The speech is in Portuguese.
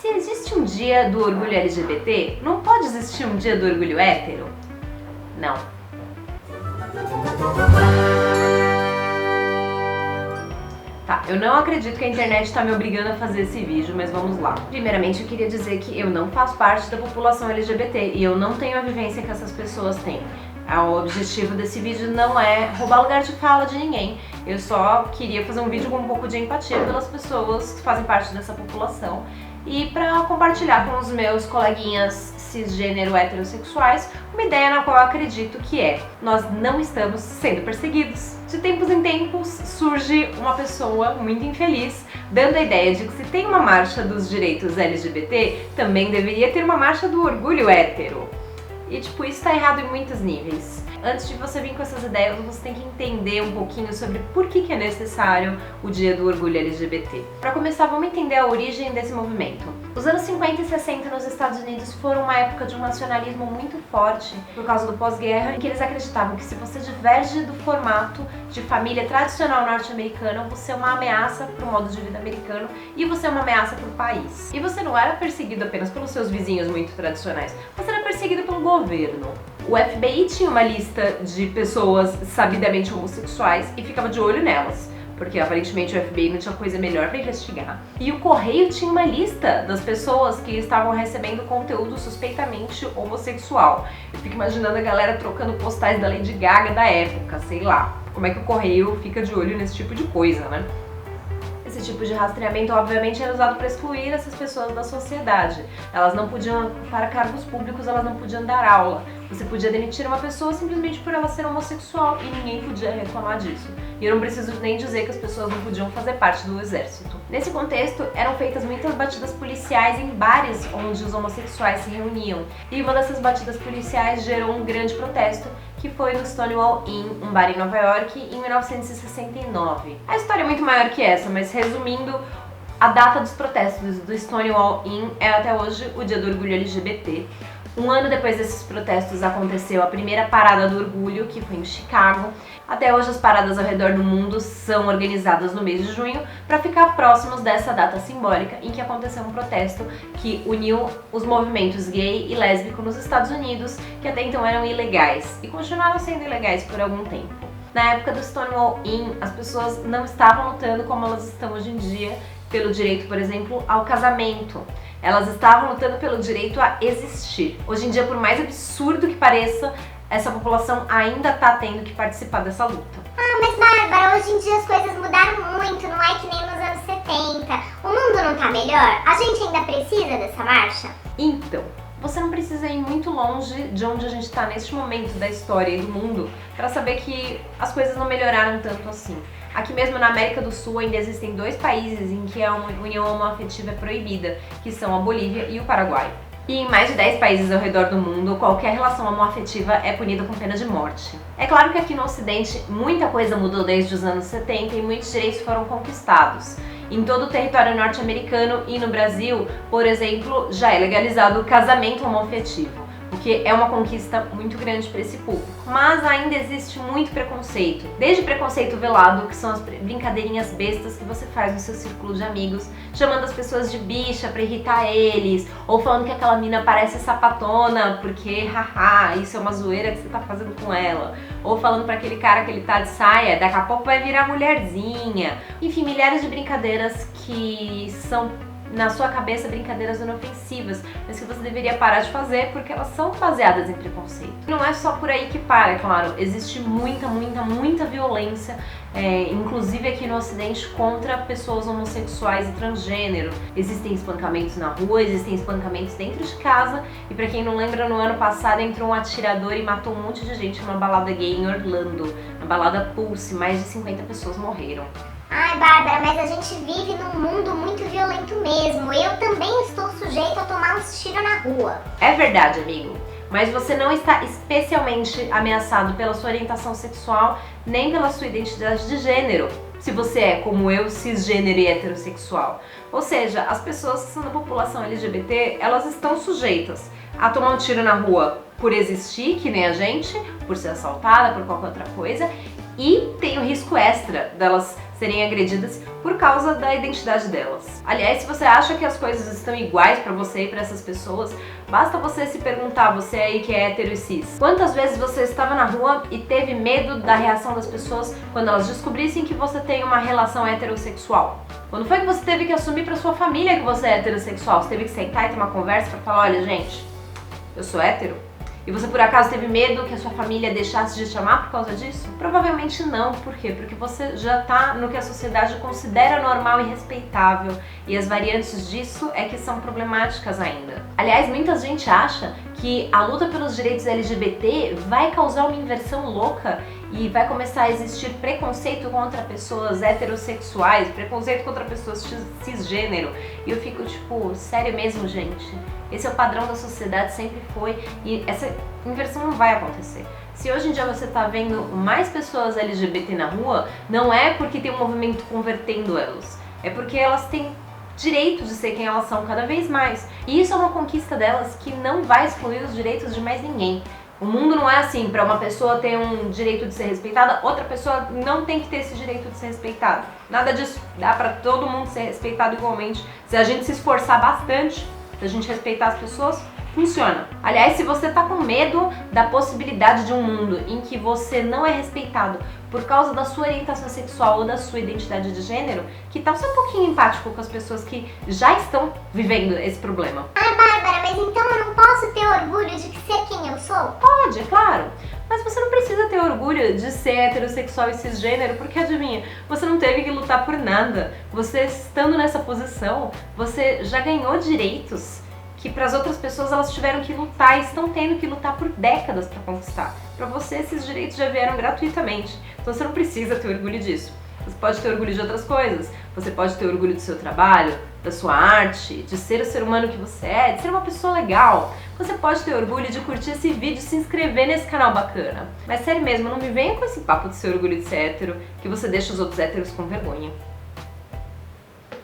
Se existe um dia do orgulho LGBT, não pode existir um dia do orgulho hétero? Não. Tá, eu não acredito que a internet tá me obrigando a fazer esse vídeo, mas vamos lá. Primeiramente, eu queria dizer que eu não faço parte da população LGBT e eu não tenho a vivência que essas pessoas têm. O objetivo desse vídeo não é roubar lugar de fala de ninguém. Eu só queria fazer um vídeo com um pouco de empatia pelas pessoas que fazem parte dessa população e para compartilhar com os meus coleguinhas cisgênero heterossexuais uma ideia na qual eu acredito que nós não estamos sendo perseguidos. De tempos em tempos surge uma pessoa muito infeliz dando a ideia de que se tem uma marcha dos direitos LGBT, também deveria ter uma marcha do orgulho hétero. E tipo, isso tá errado em muitos níveis. Antes de você vir com essas ideias, você tem que entender um pouquinho sobre por que é necessário o Dia do Orgulho LGBT. Para começar, vamos entender a origem desse movimento. Os anos 50 e 60 nos Estados Unidos foram uma época de um nacionalismo muito forte por causa do pós-guerra, em que eles acreditavam que se você diverge do formato de família tradicional norte-americana, você é uma ameaça para o modo de vida americano e você é uma ameaça para o país. E você não era perseguido apenas pelos seus vizinhos muito tradicionais, você era perseguido pelo governo. O FBI tinha uma lista de pessoas sabidamente homossexuais e ficava de olho nelas, porque aparentemente o FBI não tinha coisa melhor para investigar. E o Correio tinha uma lista das pessoas que estavam recebendo conteúdo suspeitamente homossexual. Eu fico imaginando a galera trocando postais da Lady Gaga da época, sei lá. Como é que o Correio fica de olho nesse tipo de coisa, né? Esse tipo de rastreamento, obviamente, era usado para excluir essas pessoas da sociedade. Elas não podiam, para cargos públicos, elas não podiam dar aula. Você podia demitir uma pessoa simplesmente por ela ser homossexual e ninguém podia reclamar disso. E eu não preciso nem dizer que as pessoas não podiam fazer parte do exército. Nesse contexto, eram feitas muitas batidas policiais em bares onde os homossexuais se reuniam. E uma dessas batidas policiais gerou um grande protesto, que foi no Stonewall Inn, um bar em Nova York, em 1969. A história é muito maior que essa, mas resumindo, a data dos protestos do Stonewall Inn é até hoje o Dia do Orgulho LGBT. Um ano depois desses protestos aconteceu a primeira Parada do Orgulho, que foi em Chicago. Até hoje as paradas ao redor do mundo são organizadas no mês de junho para ficar próximos dessa data simbólica em que aconteceu um protesto que uniu os movimentos gay e lésbico nos Estados Unidos, que até então eram ilegais e continuaram sendo ilegais por algum tempo. Na época do Stonewall Inn, as pessoas não estavam lutando como elas estão hoje em dia pelo direito, por exemplo, ao casamento. Elas estavam lutando pelo direito a existir. Hoje em dia, por mais absurdo que pareça, essa população ainda tá tendo que participar dessa luta. Mas Bárbara, hoje em dia as coisas mudaram muito, não é que nem nos anos 70. O mundo não tá melhor? A gente ainda precisa dessa marcha? Então, você não precisa ir muito longe de onde a gente tá neste momento da história e do mundo para saber que as coisas não melhoraram tanto assim. Aqui mesmo na América do Sul ainda existem 2 países em que a união homoafetiva é proibida, que são a Bolívia e o Paraguai. E em mais de 10 países ao redor do mundo, qualquer relação homoafetiva é punida com pena de morte. É claro que aqui no Ocidente muita coisa mudou desde os anos 70 e muitos direitos foram conquistados. Em todo o território norte-americano e no Brasil, por exemplo, já é legalizado o casamento homoafetivo, o que é uma conquista muito grande para esse público. Mas ainda existe muito preconceito, desde preconceito velado, que são as brincadeirinhas bestas que você faz no seu círculo de amigos, chamando as pessoas de bicha para irritar eles, ou falando que aquela mina parece sapatona porque, haha, isso é uma zoeira que você tá fazendo com ela, ou falando para aquele cara que ele tá de saia, daqui a pouco vai virar mulherzinha. Enfim, milhares de brincadeiras que são, na sua cabeça, brincadeiras inofensivas, mas que você deveria parar de fazer porque elas são baseadas em preconceito. Não é só por aí que para, é claro, existe muita violência, inclusive aqui no Ocidente, contra pessoas homossexuais e transgênero. Existem espancamentos na rua, existem espancamentos dentro de casa, e pra quem não lembra, no ano passado entrou um atirador e matou um monte de gente numa balada gay em Orlando, na balada Pulse, mais de 50 pessoas morreram. Ai, Bárbara, mas a gente vive num mundo muito violento mesmo. Eu também estou sujeito a tomar uns tiros na rua. É verdade, amigo. Mas você não está especialmente ameaçado pela sua orientação sexual, nem pela sua identidade de gênero, se você é, como eu, cisgênero e heterossexual. Ou seja, as pessoas que são da população LGBT, elas estão sujeitas a tomar um tiro na rua por existir, que nem a gente, por ser assaltada, por qualquer outra coisa, e tem o risco extra delas serem agredidas por causa da identidade delas. Aliás, se você acha que as coisas estão iguais pra você e pra essas pessoas, basta você se perguntar, você aí que é hétero e cis, quantas vezes você estava na rua e teve medo da reação das pessoas quando elas descobrissem que você tem uma relação heterossexual? Quando foi que você teve que assumir pra sua família que você é heterossexual? Você teve que sentar e ter uma conversa pra falar, olha gente, eu sou hétero? E você por acaso teve medo que a sua família deixasse de te amar por causa disso? Provavelmente não. Por quê? Porque você já tá no que a sociedade considera normal e respeitável. E as variantes disso é que são problemáticas ainda. Aliás, muita gente acha que a luta pelos direitos LGBT vai causar uma inversão louca e vai começar a existir preconceito contra pessoas heterossexuais, preconceito contra pessoas cisgênero. E eu fico tipo, sério mesmo, gente? Esse é o padrão da sociedade, sempre foi, e essa inversão não vai acontecer. Se hoje em dia você tá vendo mais pessoas LGBT na rua, não é porque tem um movimento convertendo elas, é porque elas têm direito de ser quem elas são cada vez mais. E isso é uma conquista delas que não vai excluir os direitos de mais ninguém. O mundo não é assim, para uma pessoa ter um direito de ser respeitada, outra pessoa não tem que ter esse direito de ser respeitada. Nada disso, dá para todo mundo ser respeitado igualmente. Se a gente se esforçar bastante, se a gente respeitar as pessoas, funciona. Aliás, se você tá com medo da possibilidade de um mundo em que você não é respeitado por causa da sua orientação sexual ou da sua identidade de gênero, que tal ser um pouquinho empático com as pessoas que já estão vivendo esse problema? Ah, Bárbara, mas então eu não posso ter orgulho de ser quem eu sou? Pode, é claro. Mas você não precisa ter orgulho de ser heterossexual e cisgênero, porque adivinha, você não teve que lutar por nada. Você estando nessa posição, você já ganhou direitos que para as outras pessoas elas tiveram que lutar e estão tendo que lutar por décadas para conquistar. Para você, esses direitos já vieram gratuitamente, então você não precisa ter orgulho disso. Você pode ter orgulho de outras coisas, você pode ter orgulho do seu trabalho, da sua arte, de ser o ser humano que você é, de ser uma pessoa legal. Você pode ter orgulho de curtir esse vídeo e se inscrever nesse canal bacana. Mas sério mesmo, não me venha com esse papo de ser orgulho de ser hétero, que você deixa os outros héteros com vergonha.